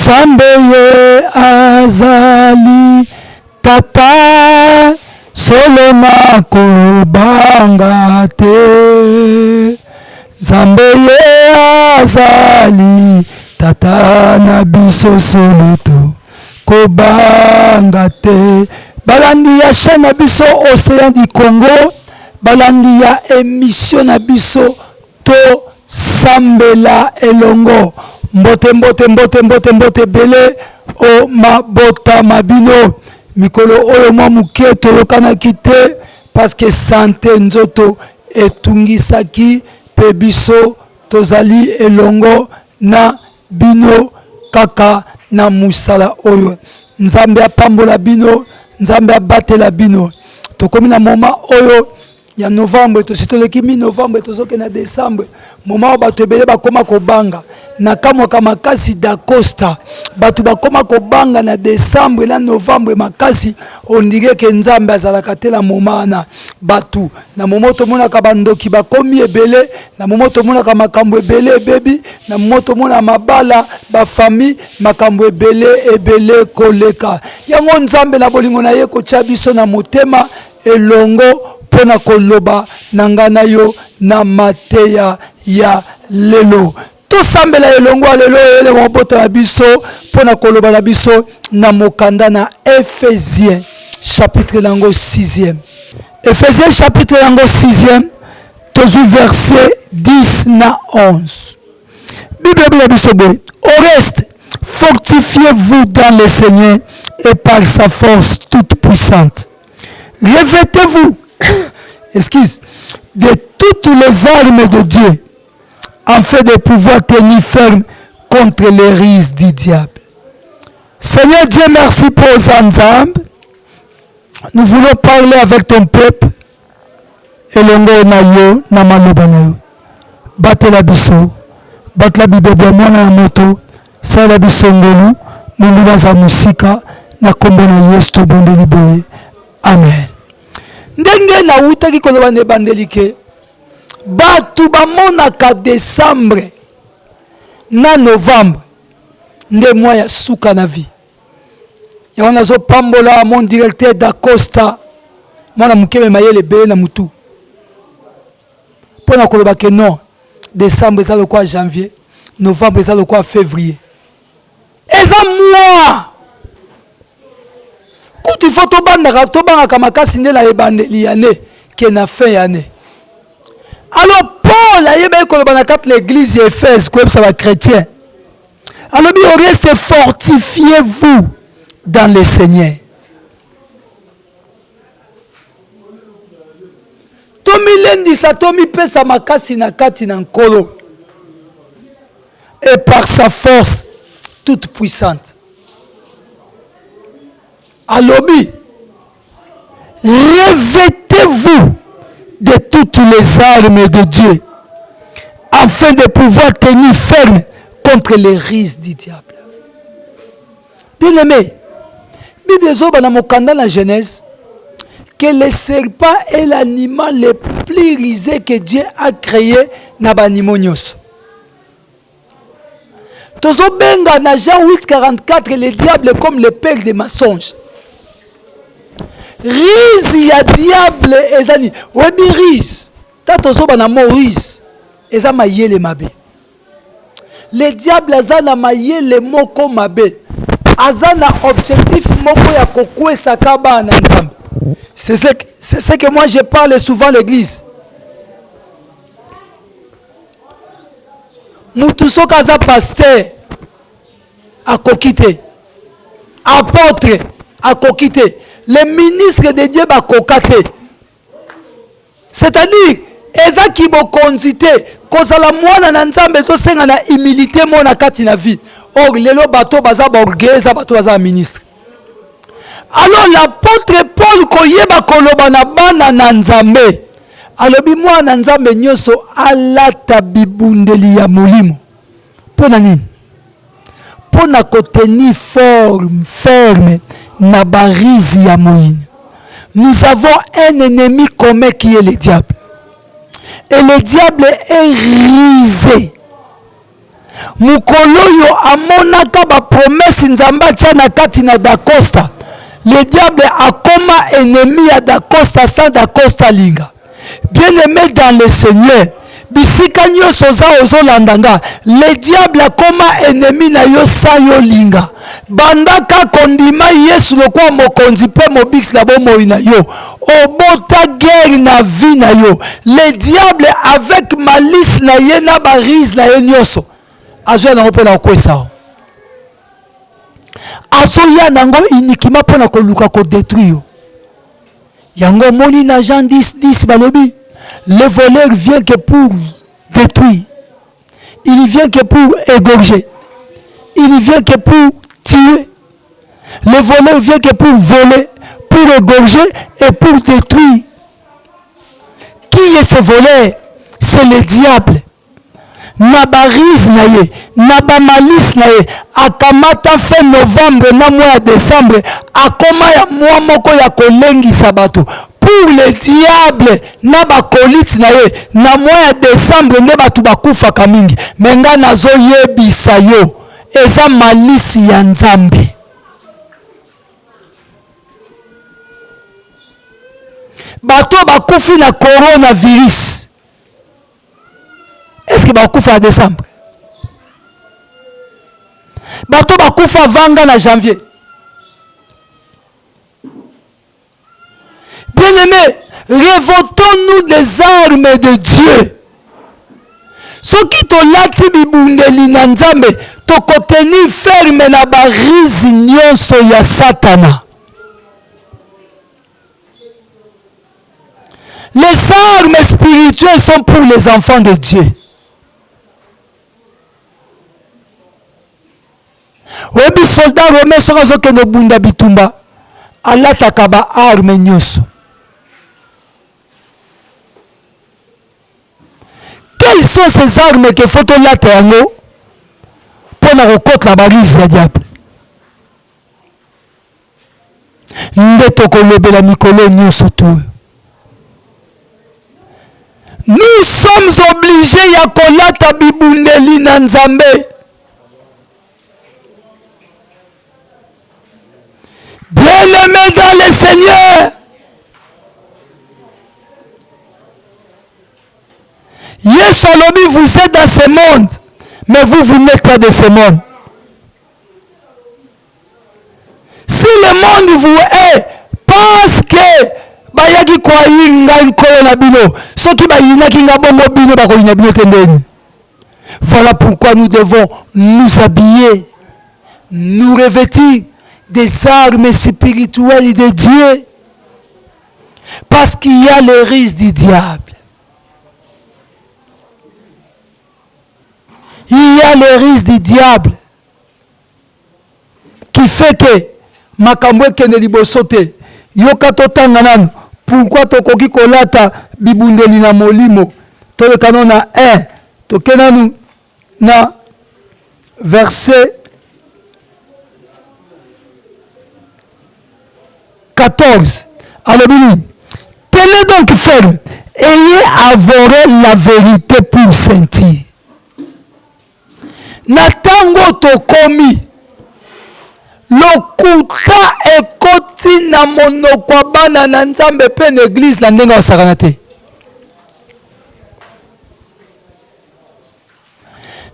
Zambeye azali tata soloma kobanga te. Zambeye azali tata na biso soloto kobanga te. Balandi ya chaîne na biso Océan du Congo, balandi ya émission na biso to sambela elongo. Mbote mbote mbote mbote mbote bele o mabota mabino mikolo oyo mwa muke toyokana kite parce que santé nzoto etungisaki pe biso tozali elongo na bino kaka na musala oyo. Nzambe apambola bino, Nzambe abatela bino. Tokomi na moma oyo ya novembre, tositoleki mi novembre tozoke na décembre. Moma bato ebele bakoma kobanga na kamwaka makasi d'Acosta. Bato bakoma kobanga na décembre na novembre makasi. On dirait que Nzambe azalaka te na moma na batu. Na momoto monaka bandoki bakomi ebele, na momoto monaka makambo ebele bebi, na momoto mona mabala ba famille makambo ebele ebele koleka. Yango Nzambe na bolingo na ye kotia biso na motema elongo pona koloba nangana yo na mateya ya lelo. To sambela elongo lelo ele mobota na biso pona koloba na biso na mokanda na Ephésiens chapitre lango 6e. Ephésiens chapitre lango 6e, tozu verset 10 na 11. Bible ya biso boy. Au reste, fortifiez-vous dans le Seigneur et par sa force toute puissante. Revêtez-vous excuse, de toutes les armes de Dieu, afin de pouvoir tenir ferme contre les ruses du diable. Seigneur Dieu, merci pour Nzambe. Nous voulons parler avec ton peuple. Et l'ongo na yo, na maloba na yo. Bate la biso, bate la bibebe mwana na moto, sa la biso ngolu, mungu za musika, na kombo na Yesu to bondeli boye. Amen. Ndenge na utaki koloba ne bandelike batu bamonaka décembre na novembre nde mwa ya suka na vie ya wana zo pambola mon directeur d'Acosta mwana mukeme mayele bele na mutu pona koloba ke non décembre ça le quoi janvier novembre ça le quoi février eza moi quand il faut tobanga kamakasi nde la ebandeli yane ke na fin yane. Alors Paul a yeba koloba na kat l'église Éphèse comme ça va chrétien. Alors bien reste fortifiez-vous dans le Seigneur. Tomi lendi sa tomi pesa makasi na kati na nkolo. Et par sa force toute puissante. Alobi, revêtez-vous de toutes les armes de Dieu afin de pouvoir tenir ferme contre les ruses du diable. Bien aimé, Bible zoba na mokanda la Genèse que le serpent est l'animal le plus rusé que Dieu a créé na banimo nyos. Tozo benga na Jean 8:44 le diable est comme le père des mensonges. Riz ya diable ezani webi riz tato zoba na Moïse eza mayele mabe. Le diable azana mayele moko mabe azana objectif moko ya kokwesa kaba na Nzambe. C'est ce que moi je parle souvent à l'église. Mutu soka za pasteur akokite apôtre akokite le ministre de Dieu bakokate. C'est-à-dire eza ki bokonzite kozala mwana na Nzambe zo senga na humilité mona kati na vie. Or lelo bato baza borgeza bato baza ministre. Alors l'apôtre Paul koyeba koloba na bana na Nzambe. Alobi mwana Nzambe nyoso alata bibundeli ya molimo. Pona nini? Pona kotenir ferme na barizi ya moine. Nous avons un ennemi commun qui est le diable. Et le diable est risé. Mukoloyo amonaka ba promesse nzamba tia na kati na Dacosta. Le diable a comme ennemi à Dacosta sans Dacosta linga. Bien-aimé dans le Seigneur, bisika nyonso za ozolandanga, le diable a comme ennemi na yo sa yo linga. Bandaka kondima Yesu lokwa mokonzi pe mobix la bomoi na yo. Obota guerre na vie na yo. Le diable avec malice na ye na barise na ye nyonso. Azo na opela ko ça. Asoya nango uniquement pour na koluka ko détruire. Yango moni na Jean 10 balobi. Le voleur vient que pour détruire. Il vient que pour égorger. Il vient que pour tuer. Le voleur vient que pour voler, pour égorger et pour détruire. Qui est ce voleur? C'est le diable. Naba rise na ye, naba malice na ye, akamata fin novembre na mois décembre, akoma ya mois moko ya kolengi sabato. Pour le diable, naba kolite na ye, na mois décembre ne batu bakufa kamingi. Menga nazo yebisa yo, eza malice ya Nzambe. Bato bakufi na coronavirus. Est-ce que bakufa en décembre? Bato bakufa vanga na janvier. Bien-aimés, révoltons-nous des armes de Dieu. Ceux qui te lati bibundeli na Nzambe, to koteni ferme na barizi nyonso ya Satana. Les armes spirituelles sont pour les enfants de Dieu. Obi soldat romain soka zoke no bunda bitumba alataka ba arme nyonso. Quelles sont ces armes que faut lata yango pour na rekote la balise ya diable? Ndeto kolobela mikolo nyonso tout. Nous sommes obligés ya kolata bibundeli na Nzambe. Bien-aimés dans le Seigneur, Yesu alobi, vous êtes dans ce monde, mais vous n'êtes pas de ce monde. Si le monde vous est, parce que bayaki kwa yinga nkolo na bino, soki bayina kinga bongo bino bako yina bino tendeni. Voilà pourquoi nous devons nous habiller, nous revêtir des armes spirituelles de Dieu, parce qu'il y a le risque du diable. Il y a le risque du diable qui fait que makambo kende liboso te yoka totanga nanu. Pourquoi tokoki kolata bibundeli na molimo? Tolekano na 1 tokenanu na verset 14. Alors, tenez donc ferme, ayez avoré la vérité pour sentir. Natango to Komi, Lokuta ekoti na monoko bana na Nzambe pe na église la ndenga osakana te.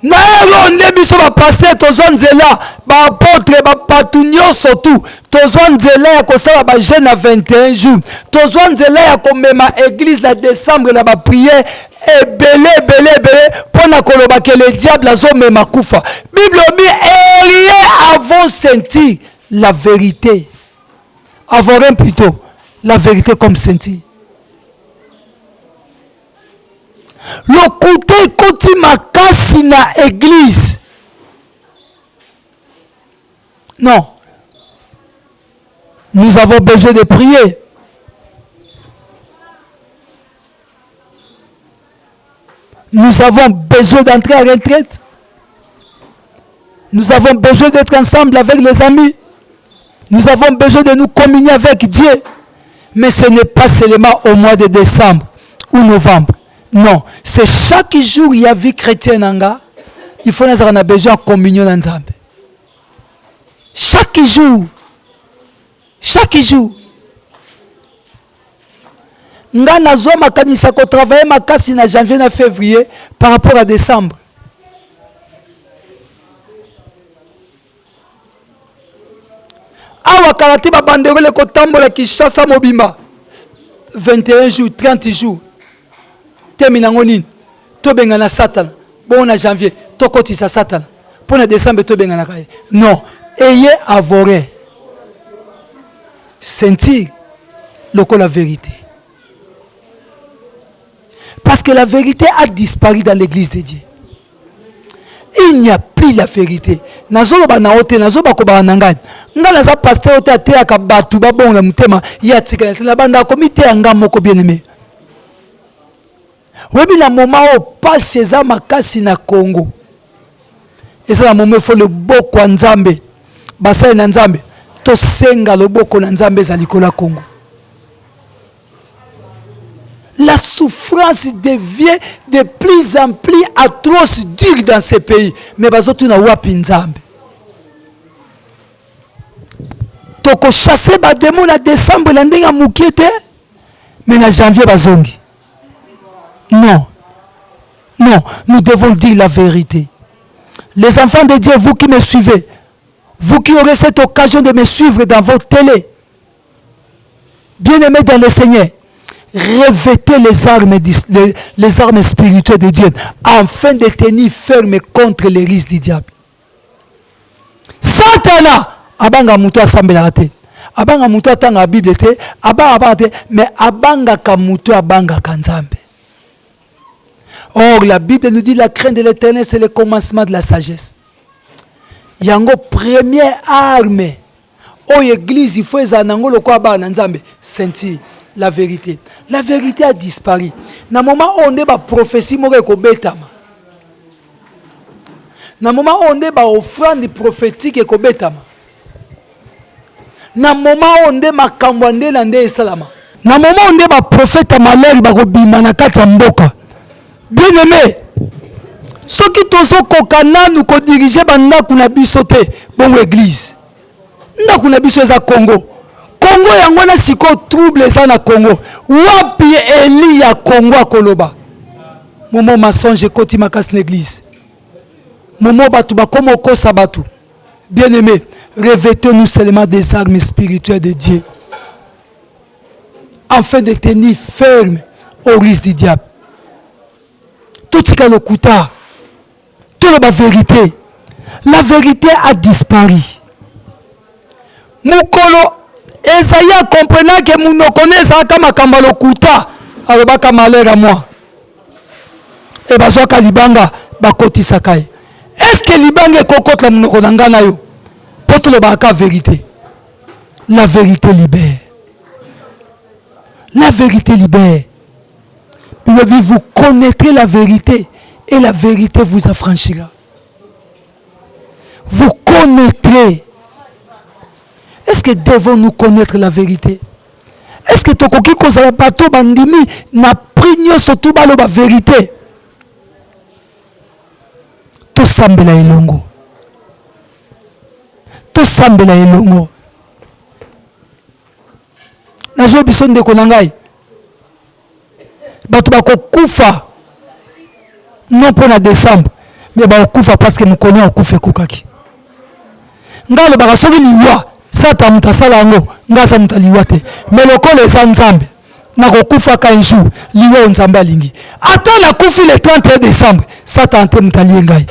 Na eronde biso ba pasteur tozwa nzela ba apôtre ba patu nyonso tu tozwa nzela ya kosala ba jeûne à 21 jours tozwa nzela ya komema église la décembre na ba prière ebele pona koloba que le diable azomema kufa. Bible dit ayez avant sentir la vérité, avoir plutôt la vérité comme sentir. Lokuta ekoti makasi na église. Non. Nous avons besoin de prier. Nous avons besoin d'entrer à retraite. Nous avons besoin d'être ensemble avec les amis. Nous avons besoin de nous communier avec Dieu. Mais ce n'est pas seulement au mois de décembre ou novembre. Non, c'est chaque jour il y a vie chrétienne en gars. il faut qu'on a besoin de communion dans Nzambe. Chaque jour. Nga nazwa makanisa ko travailler makasi na janvier na février par rapport à décembre. Awa kalati ba banderole ko tambola Kinshasa mobimba 21 jours 30 jours. Termina ngonini to benga na Satan. Bon na janvier to kotisa Satan. Pour na décembre to benga na kai. Non, ayez à vorer. Sentir la vérité. Parce que la vérité a disparu dans l'église de Dieu. Il n'y a plus la vérité. Nazo ba na hote, nazo ba ko ba nangani. Ngala za pasteur hote ate akabatu ba bon la mutema ya tikana la banda comité anga moko bien-aimé. Webi la moment où passe za makasi na Congo. Et ça la moment il faut le boko nzambe. Basa na nzambe. To senga le boko na nzambe za likola Congo. La souffrance devient de plus en plus atroce, dure dans ces pays. Mais bazotu na wapi nzambe. Toko chasser ba démon na décembre la ndenga mukiete, mais na janvier bazongi. Non, nous devons dire la vérité. Les enfants de Dieu, vous qui me suivez, vous qui aurez cette occasion de me suivre dans votre télé, bien-aimés dans le Seigneur, revêtez les armes spirituelles de Dieu afin de tenir ferme contre les risques du diable. Satana, abanga muto asambela te, abanga muto atanga Bible te, abanga te, mais abanga ka muto abanga kanzambe. Or, la Bible nous dit la crainte de l'Éternel, c'est le commencement de la sagesse. Yango première arme. Oh, l'église, il faut zanango le quoi ba nanzambe, sentir la vérité. La vérité a disparu. Na moment où on est ba prophétie more ko betama. Na moment où on est ba offrande prophétique ko betama. Na moment où on est makambo nde na nde salama. Na moment où on est ba prophète malheur ba ko bima na kati mboka. Bien-aimé, ceux qui tozo kokana nous ko diriger banda kuna biso te bon église. Nda kuna biso za Congo. Congo yango na siko trouble za na Congo. Wapi Eli ya Congo akoloba. Momo masonge koti makasi l'église. Momo batu ba komo kosa batu. Bien-aimé, revêtez-nous seulement des armes spirituelles de Dieu afin de tenir ferme au risque du diable. Tout ce que Lokuta, toute la vérité. La vérité a disparu. Mukolo, Esaïa comprenant que nous ne connaissons pas Makamba Lokuta, alors baka malheur à moi. Et basoka libanga bakoti sakai. Est-ce que libanga kokot la munoko nangana yo? Pour tout le baka vérité. La vérité libère. La vérité libère. Vous connaîtrez la vérité et la vérité vous affranchira. Vous connaîtrez. Est-ce que devons-nous connaître la vérité? Est-ce que tokoki kozala bato bandimi na prinyo surtout balo ba vérité? To sambela elongo. To sambela elongo. Na jo biso ndeko na ngai. Bato bako kufa non pour la décembre mais bako kufa parce que nous connaissons kufa kokaki ngalo baka soki liwa sata mutasala ngo ngasa mutaliwa te mais lokole za nzambe na kokufa ka un jour liwa nzambe alingi ata na kufi le 31 décembre sata ante mutalie ngai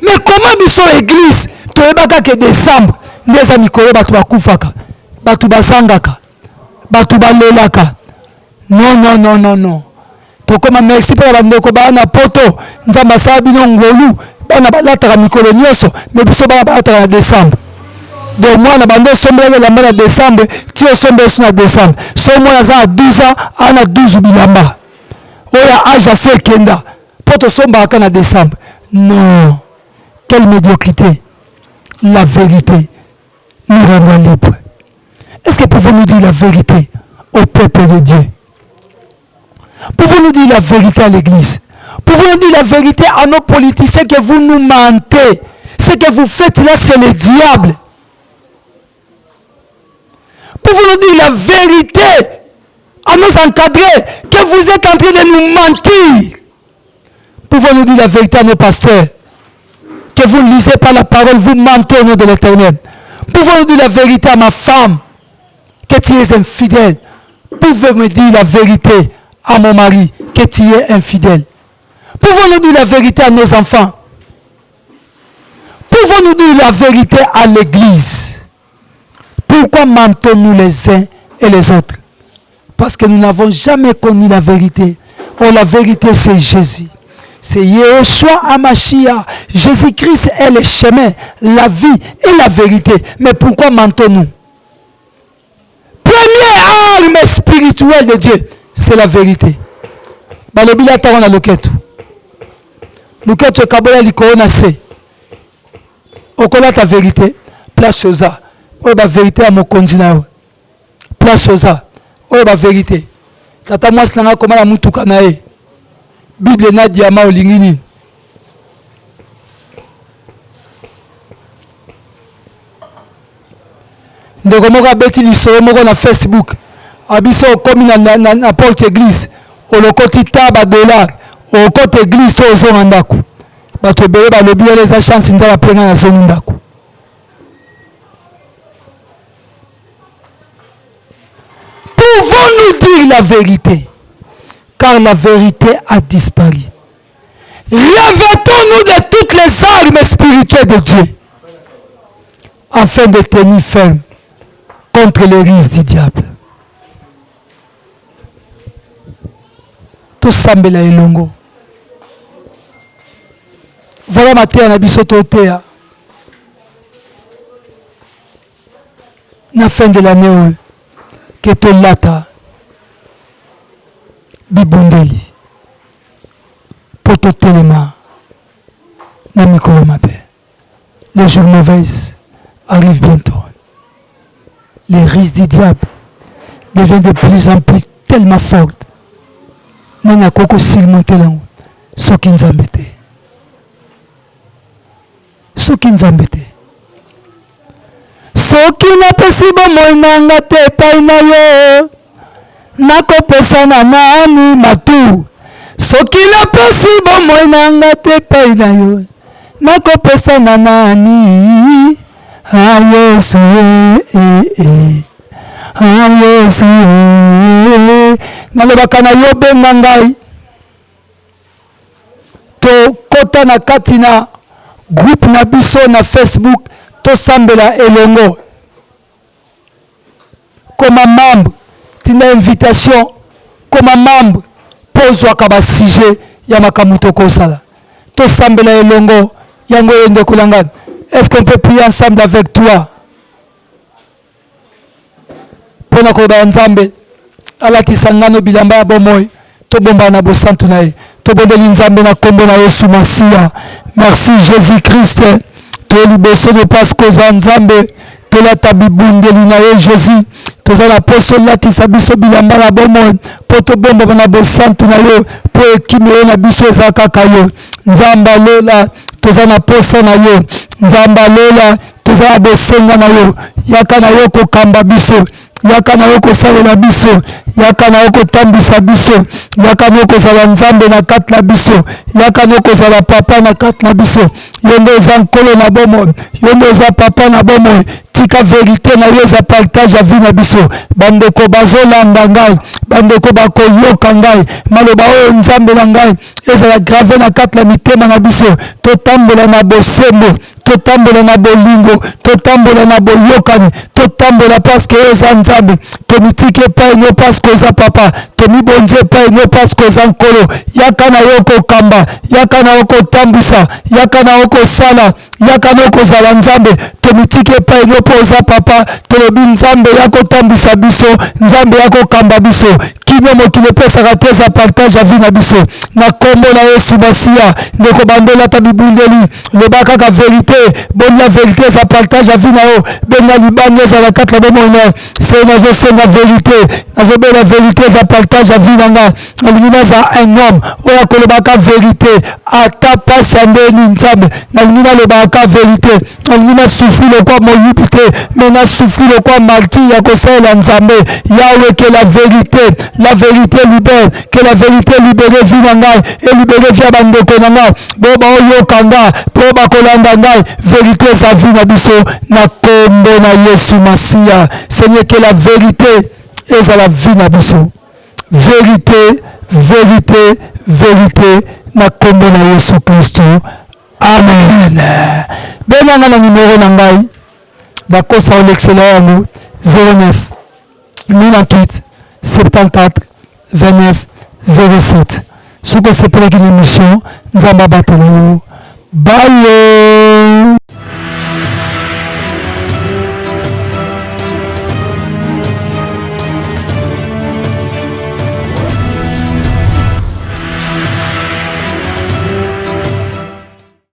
mais comment biso église toyebaka ke décembre ndeza mikolo bato bakufaka bato basangaka bato balelaka. Non. Tokoma merci pour la ndeko ba na poto nzamba sabino ngolu bana balata mikolo nyoso mais biso ba balata décembre. Donc moi na bando sombele la mala décembre, tu es sombele sur décembre. So moi za 12 ans ana 12 bilamba. Oya âge assez kenda. Poto somba kana décembre. Non. Quelle médiocrité. La vérité nous rend libre. Est-ce que pouvons-nous dire la vérité au peuple de Dieu? Pouvons-nous dire la vérité à l'église? Pouvons-nous dire la vérité à nos politiciens que vous nous mentez? Ce que vous faites là, c'est le diable. Pouvons-nous dire la vérité à nos encadrés que vous êtes en train de nous mentir? Pouvons-nous dire la vérité à nos pasteurs que vous ne lisez pas la parole, vous mentez au nom de l'Éternel? Pouvons-nous dire la vérité à ma femme que tu es infidèle? Pouvez-vous dire la vérité à mon mari que tu es infidèle? Pouvons-nous dire la vérité à nos enfants? Pouvons-nous dire la vérité à l'Église? Pourquoi mentons-nous les uns et les autres? Parce que nous n'avons jamais connu la vérité. Oh, la vérité, c'est Jésus. C'est Yeshua Amashia. Jésus-Christ est le chemin, la vie et la vérité. Mais pourquoi mentons-nous? Première arme spirituelle de Dieu, c'est la vérité. Balobila ta wana loketu. Loketu kabola likona se. Okola ta vérité, place aux a. Oyo ba vérité à mon continent. Place aux a. Oyo ba vérité. Tata mwasi nanga komala mutuka na ye. Bible na diama olingi nini? Ndeko moko abeti lisolo moko na Facebook. Abiso komi na porte église. Olokoti taba dollar. Okote église to ozonga ndako. Bato ebele balobi eza chance nzala apenga na zongi ndako. Pouvons-nous dire la vérité? Car la vérité a disparu. Revêtons-nous de toutes les armes spirituelles de Dieu afin de tenir ferme contre les risques du diable. Tout semble la elongo. Voilà ma terre na biso totea. Na fin de l'année que to lata bibundeli poto telema na mikolo mabe. Les jours mauvais arrivent bientôt. Les risques du diable deviennent de plus en plus tellement fortes. Nana koko surmonter lango soki nzambe te. Soki nzambe te. Soki napesi bomoi nanga te epai na yo, nakopesa na nani matu? Soki napesi bomoi nanga te epai na yo, nakopesa na nani? Yesu Yesu nalobaka na yo benga ngai. Tokota na kati na groupe na biso na Facebook tosambela elongo. Comme membre, tina invitation comme membre pozwaka ba sujet ya makambo tokosala. Tosambela elongo yango yende kolanga. Est-ce qu'on peut prier ensemble avec toi? Pona ko ba nzambe alatisa ngano bilamba ya bomoi to bomba na bosantu na ye. To bondeli nzambe na kombo na Yesu Masia. Merci Jésus-Christ. To liboso de Pasco za nzambe to la tabibundeli na ye Jésus. To za la poso latisa biso bilamba na bomoi po to bomba na bosantu na yo po ekime na biso za kaka yo. Nzamba lola toza na poso na yo. Nzamba lola toza na bosenga na yo. Yaka na yo kokamba biso. Yaka na yo kosalela biso. Yaka na yo kotambisa biso. Yaka na yo kozala nzambe na kati na biso. Yaka na yo kozala papa na kati na biso. Yo nde eza nkolo na bomoi. Yo nde eza papa na bomoi. Tika vérité na yo eza partage ya vie na biso. Bandeko bazolanda ngai. Bandeko bakoyoka ngai. Maloba oyo nzambe na ngai ezala grave na kati na mitema na biso. Totambola na bosembo. Totambola na bolingo. Totambola na boyokani. Totambola parce que eza nzambe. Tomitike pa ino parce que eza papa. Tomibonze pa ino parce que eza nkolo. Yaka na yo kokamba. Yaka na yo kotambisa. Yaka na yo kosala. Yaka na yo kozala nzambe. Tomitike pa ino po eza papa. Tolobi nzambe ya kotambisa biso. Nzambe ya kokamba biso. Kino mokile pesaka te za partage ya vie na biso. Na kombo na Yesu Masia. Ndeko bandola tabibundeli. Loba kaka vérité. Bonne la vérité za partage ya vie na yo. Benga libanga za la kati la bomona. C'est na zo senga vérité. azobe la vérité za partage à vivanga nalingina za un homme oya kolobaka vérité ata pasi ya ndeni nzambe nalingina lobaka vérité nalingina souffri lokwa moyibi te mais na souffri lokwa martyr ya kosalela nzambe yawe que la vérité libère que la vérité libere vi na ngai elibere vi ya bandeko na ngai bo baoyoka ngai po bakolanda ngai vérité za vi na biso na kombo na Yesu Masiya. Seigneur, que la vérité est à la vie na biso. Vérité, vérité, vérité na kombo na Yesu Kristo. Amen. Benanga na numéro na ngai bakosa o l'excellent 09 98 74 29 07. Soko sepelaki na émission nzamba batela yo. Bye.